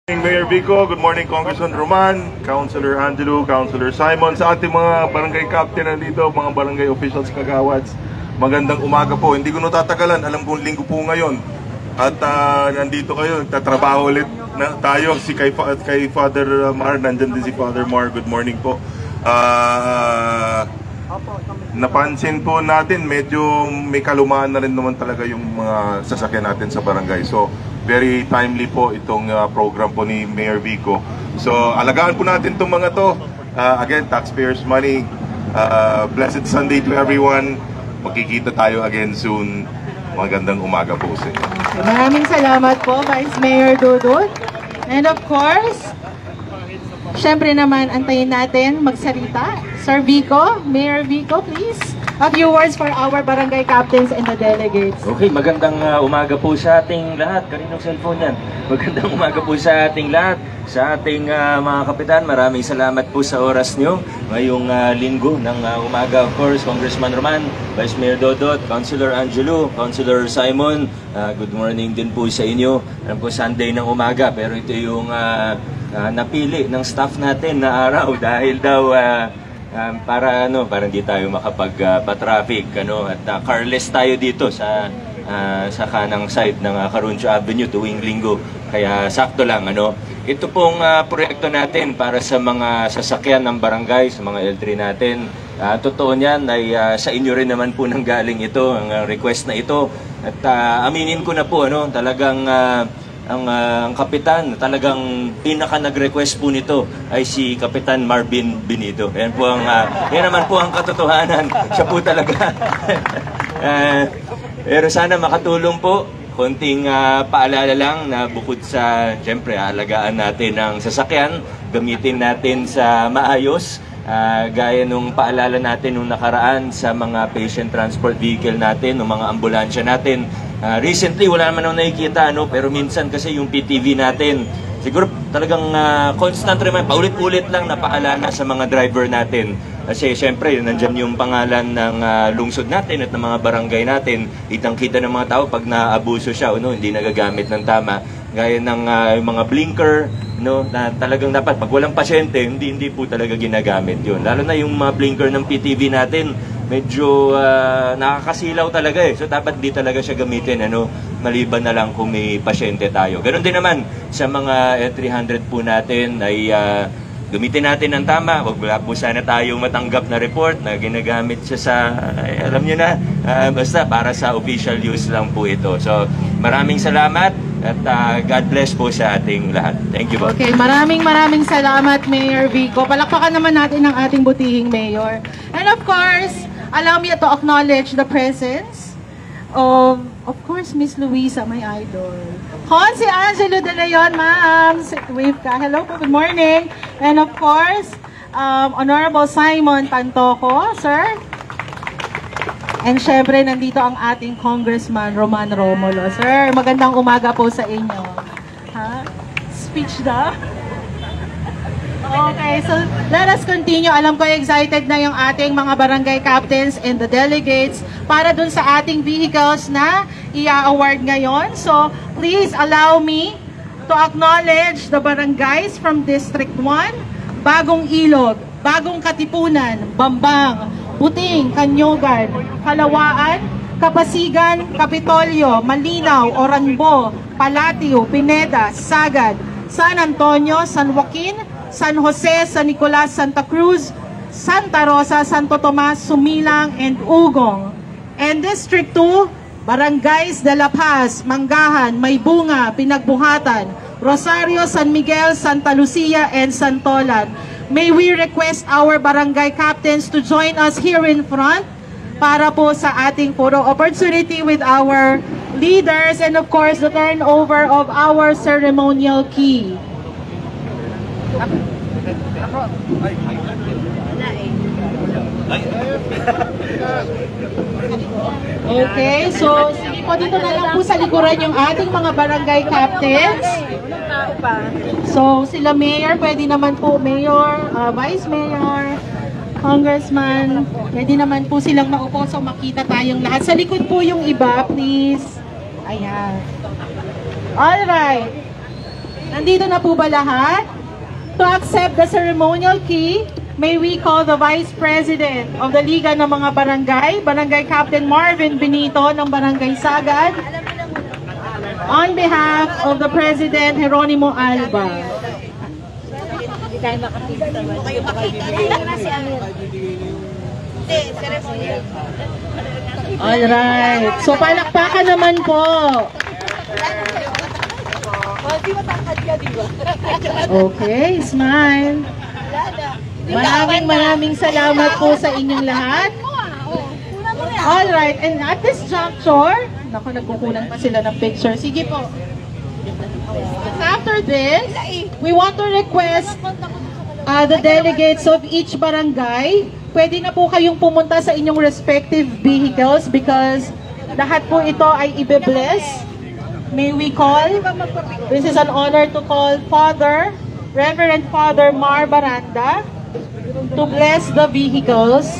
Mayor Vico, good morning Congressman Roman, Councilor Angelo, Councilor Simon, sa ating mga barangay captain nandito, mga barangay officials kagawads. Magandang umaga po. Hindi ko natatagalan, alam kong linggo po ngayon. At nandito kayo, nagtatrabaho ulit na tayo. Kay Father Mar, nandyan din si Father Mar. Good morning po. Napansin po natin, medyo may kalumaan na rin naman talaga yung mga sasakyan natin sa barangay. So, very timely po itong program po ni Mayor Vico. So, alagaan po natin itong mga to. Again, taxpayers' money. Blessed Sunday to everyone. Magkikita tayo again soon. Magandang umaga po sa inyo. Maraming salamat po, Vice Mayor Dudut. And of course, syempre naman, antayin natin magsalita. Sir Vico, Mayor Vico, please. A few words for our barangay captains and the delegates. Okay, magandang umaga po sa ating lahat. Kaninong cellphone yan? Magandang umaga po sa ating lahat. Sa ating mga kapitan, maraming salamat po sa oras nyo. Ngayong linggo ng umaga, of course, Congressman Roman, Vice Mayor Dodot, Councilor Angelo, Councilor Simon, good morning din po sa inyo. Alam po, Sunday ng umaga, pero ito yung napili ng staff natin na araw dahil daw para hindi tayo makapag-traffic, at carless tayo dito sa kanang side ng Caruncho Avenue tuwing linggo, kaya sakto lang. Ito pong proyekto natin para sa mga sasakyan ng barangay, sa mga L3 natin. Totoo niyan ay sa inyo rin naman po nang galing ito, ang request na ito, at aminin ko na po, talagang ang kapitan, talagang pinaka nag-request po nito ay si Kapitan Marvin Benito. Yan naman po ang katotohanan. Siya po talaga. Pero sana makatulong po. Konting paalala lang na bukod sa, siyempre, alagaan natin ang sasakyan, gamitin natin sa maayos. Gaya nung paalala natin nung nakaraan sa mga patient transport vehicle natin, ng mga ambulansya natin. Recently, wala naman akong nakikita, pero minsan kasi yung PTV natin, siguro talagang constant remind, paulit-ulit lang na paalala sa mga driver natin. Kasi siyempre, nandyan yung pangalan ng lungsod natin at ng mga barangay natin. Kitang-kita ng mga tao pag naabuso siya, hindi nagagamit ng tama. Gaya ng mga blinker, na talagang dapat pag walang pasyente, hindi po talaga ginagamit yun. Lalo na yung mga blinker ng PTV natin, medyo nakakasilaw talaga So dapat di talaga siya gamitin, maliban na lang kung may pasyente tayo. Ganon din naman sa mga L300 po natin ay gamitin natin ng tama. Wala po sana tayong matanggap na report na ginagamit siya sa, alam niyo na, basta para sa official use lang po ito. So maraming salamat at God bless po sa ating lahat. Thank you po. Okay, maraming salamat, Mayor Vico. Palakpakan naman natin ang ating butihing mayor. And of course, allow me to acknowledge the presence of course, Miss Luisa, my idol. Si Angelo De Leon, ma'am. Wave ka. Hello po, good morning. And of course, Honorable Simon Pantoco, sir. And syempre, nandito ang ating Congressman Roman Romulo. Sir, magandang umaga po sa inyo. Speech daw? Okay, so let us continue. Alam ko excited na yung ating mga barangay captains and the delegates para dun sa ating vehicles na i-award ngayon. So please allow me to acknowledge the barangays from District 1, Bagong Ilog, Bagong Katipunan, Bambang, Buting, Kanyogan, Kalawaan, Kapasigan, Kapitolyo, Malinaw, Oranbo, Palatio, Pineda, Sagad, San Antonio, San Joaquin, San Jose, San Nicolas, Santa Cruz, Santa Rosa, Santo Tomas, Sumilang, and Ugong. And District 2, Barangays de La Paz, Manggahan, Maybunga, Pinagbuhatan, Rosario, San Miguel, Santa Lucia, and Santolan. May we request our barangay captains to join us here in front para po sa ating photo opportunity with our leaders and of course the turnover of our ceremonial key. Okay, so sige po, dito na lang po sa likuran yung ating mga barangay captains. So sila mayor, pwede naman po mayor, vice mayor, congressman, pwede naman po silang maupo so makita tayong lahat. Sa likod po yung iba, please. Ayan. Alright. Nandito na po ba lahat? To accept the ceremonial key, may we call the Vice President of the Liga ng mga Barangay, Barangay Captain Marvin Benito ng Barangay Sagad, on behalf of the President Jeronimo Alba. Alright. So palakpakan naman po. Okay, smile. Maraming salamat po sa inyong lahat. Alright, and at this juncture, naku, nagkukunan pa sila ng picture. Sige po. After this, we want to request the delegates of each barangay. Pwede na po kayong pumunta sa inyong respective vehicles because lahat po ito ay ibe-bless. May we call, this is an honor to call Father, Reverend Father Mar Baranda, to bless the vehicles.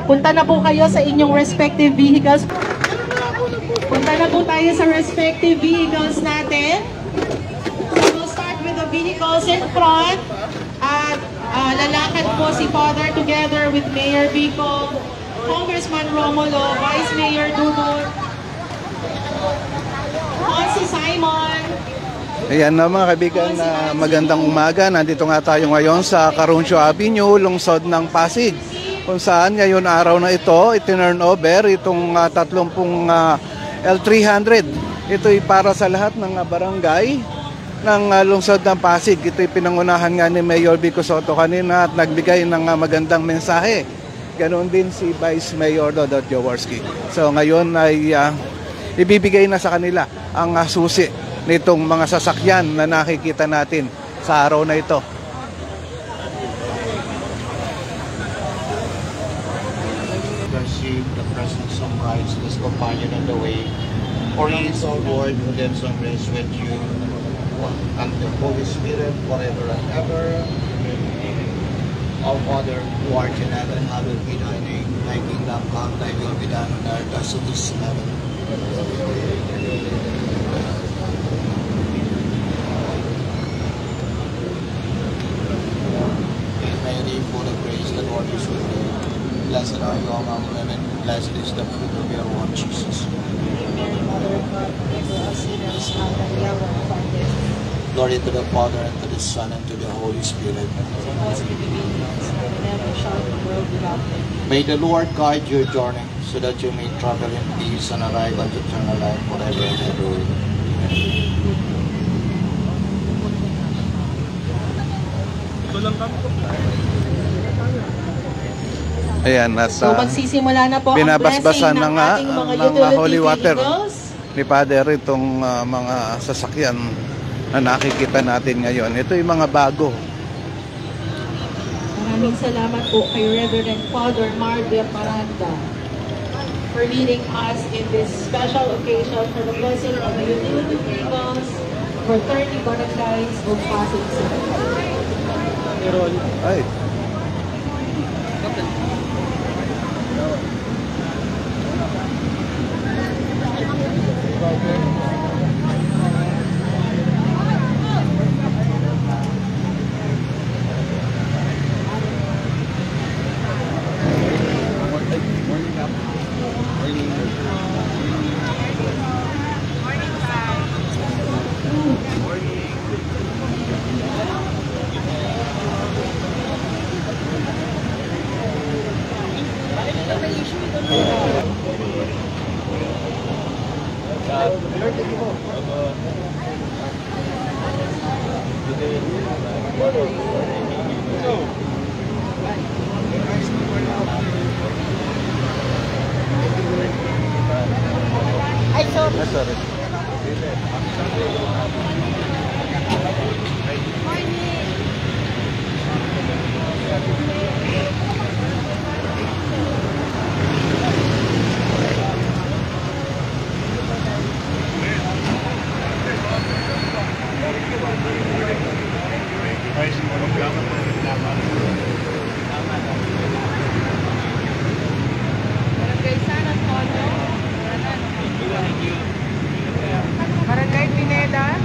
Punta na po kayo sa inyong respective vehicles. Punta na po tayo sa respective vehicles natin. So we'll start with the vehicles in front. At lalakad po si Father together with Mayor Vico, Congressman Romulo, Vice Mayor Dudut, si Simon. Ayan na mga kaibigan, magandang umaga. Nandito nga tayo ngayon sa Caruncio Avenue, lungsod ng Pasig. Kung saan ngayon araw na ito, itinurn over itong 30 L300. Ito'y para sa lahat ng barangay ng lungsod ng Pasig. Ito'y pinangunahan nga ni Mayor Vico Soto kanina at nagbigay ng magandang mensahe. Ganon din si Vice Mayor Dodot Jaworski. So ngayon ay ibibigay na sa kanila ang susi nitong mga sasakyan na nakikita natin sa araw na ito. Perceive the presence of Christ as companion on the way, or He is our Lord who lives and reigns with you, and the Holy Spirit forever and ever. Our Father who art in heaven, hallowed be thy name. Thy kingdom come, thy will be done on earth as it is in heaven. Mary, full of grace, the Lord is with you. Blessed are you among women, blessed is the fruit of your womb, Jesus. Glory to the Father, and to the Son, and to the Holy Spirit. May the Lord guide your journey, so that you may travel in peace and arrive at eternal life forever and ever. Ayan, at So magsisimula na po ang binabasbasan blessing na ng nga ating mga ng utility holy water vehicles. ni Father itong mga sasakyan na nakikita natin ngayon. Ito yung mga bago. Maraming salamat po kay Reverend Father Marvin Baranda for leading us in this special occasion for the blessing of the utility vehicles for 30 barangays of Pasig City. Ay. Sorry. Barangay Pineda.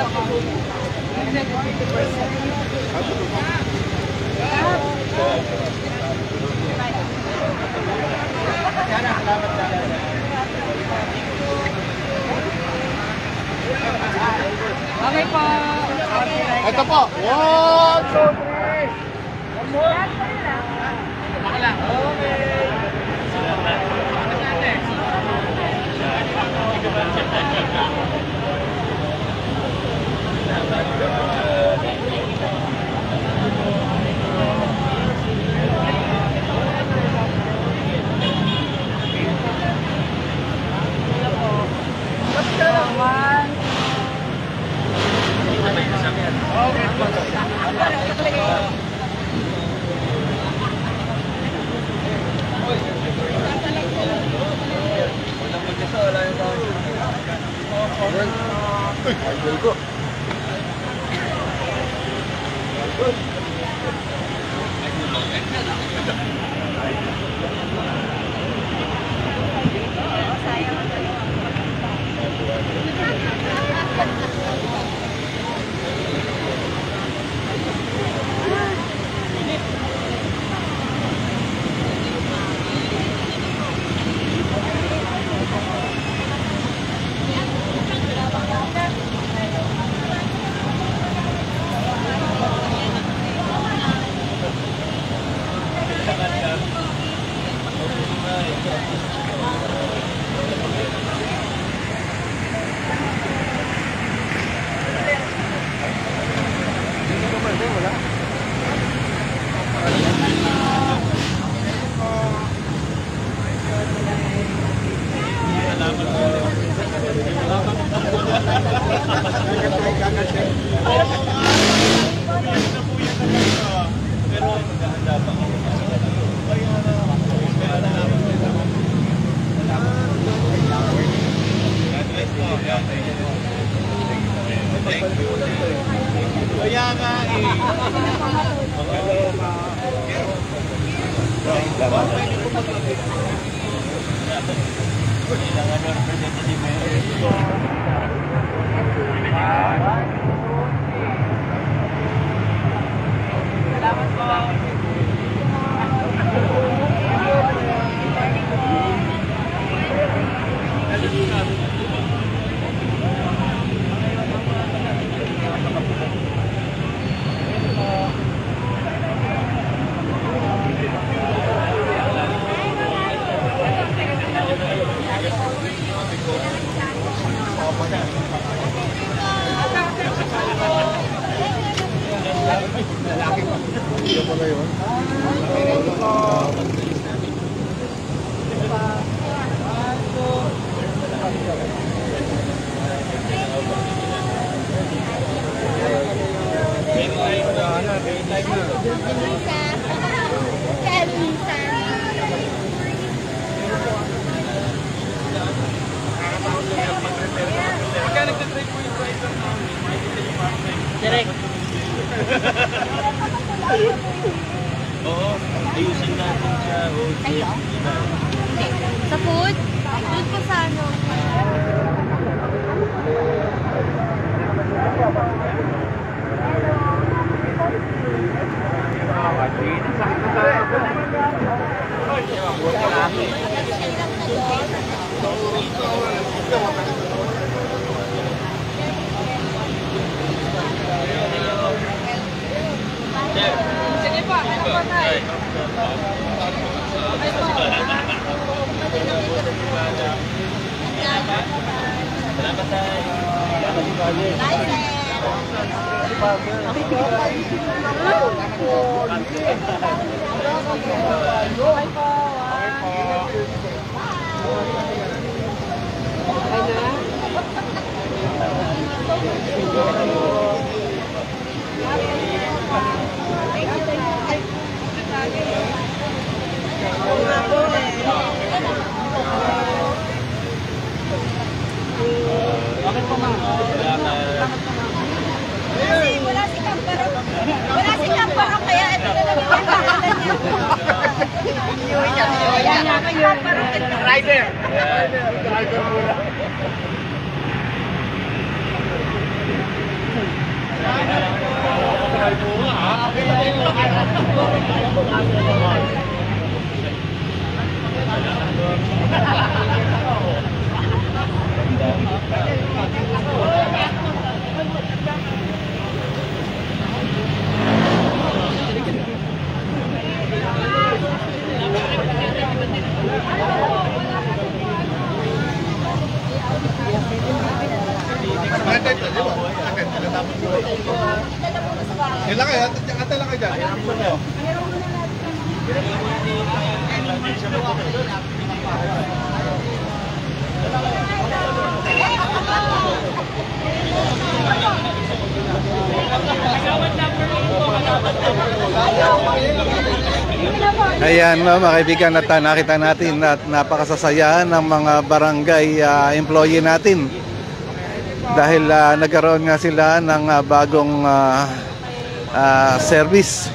Okay po. Ito po. 1, 2, 3. Direct. Oo, ayusin natin siya. Ayo? Hindi. Sa food? Doon po sa ano. Sige po, ano po tayo? Salamat tayo. Kasi wala si Kamparo. Wala si Kamparo kaya ito na lang yung pangalan niya. Ayan, may Kamparo. Rider. Rider muna. Ilan kayo? Ate lang kayo dyan. Ayan mga kaibigan, at nakita natin at napakasasaya ng mga barangay employee natin dahil nagkaroon nga sila ng bagong service.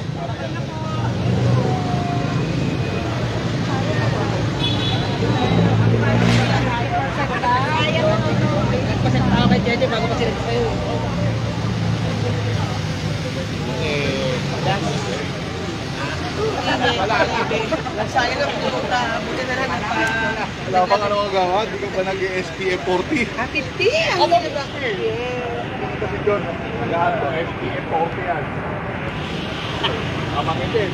Wala pang ano magawa, di ka ba nag-SPF 40? 50. Ako kasi John, lahat to SPF 40 yan. Mamangitin.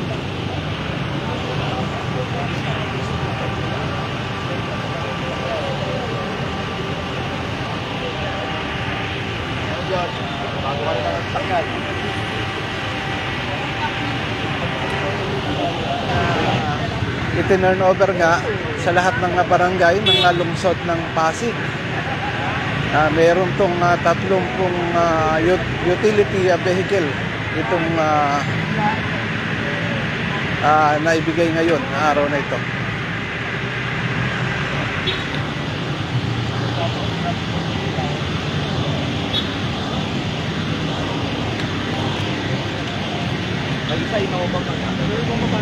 John, bago ka na nagtanggal. Itinurn over nga sa lahat ng barangay ng lungsod ng Pasig. Meron tong 30 utility vehicle itong naibigay ngayon na araw na ito. Nag-isa, inaubang ka. Ano yung mga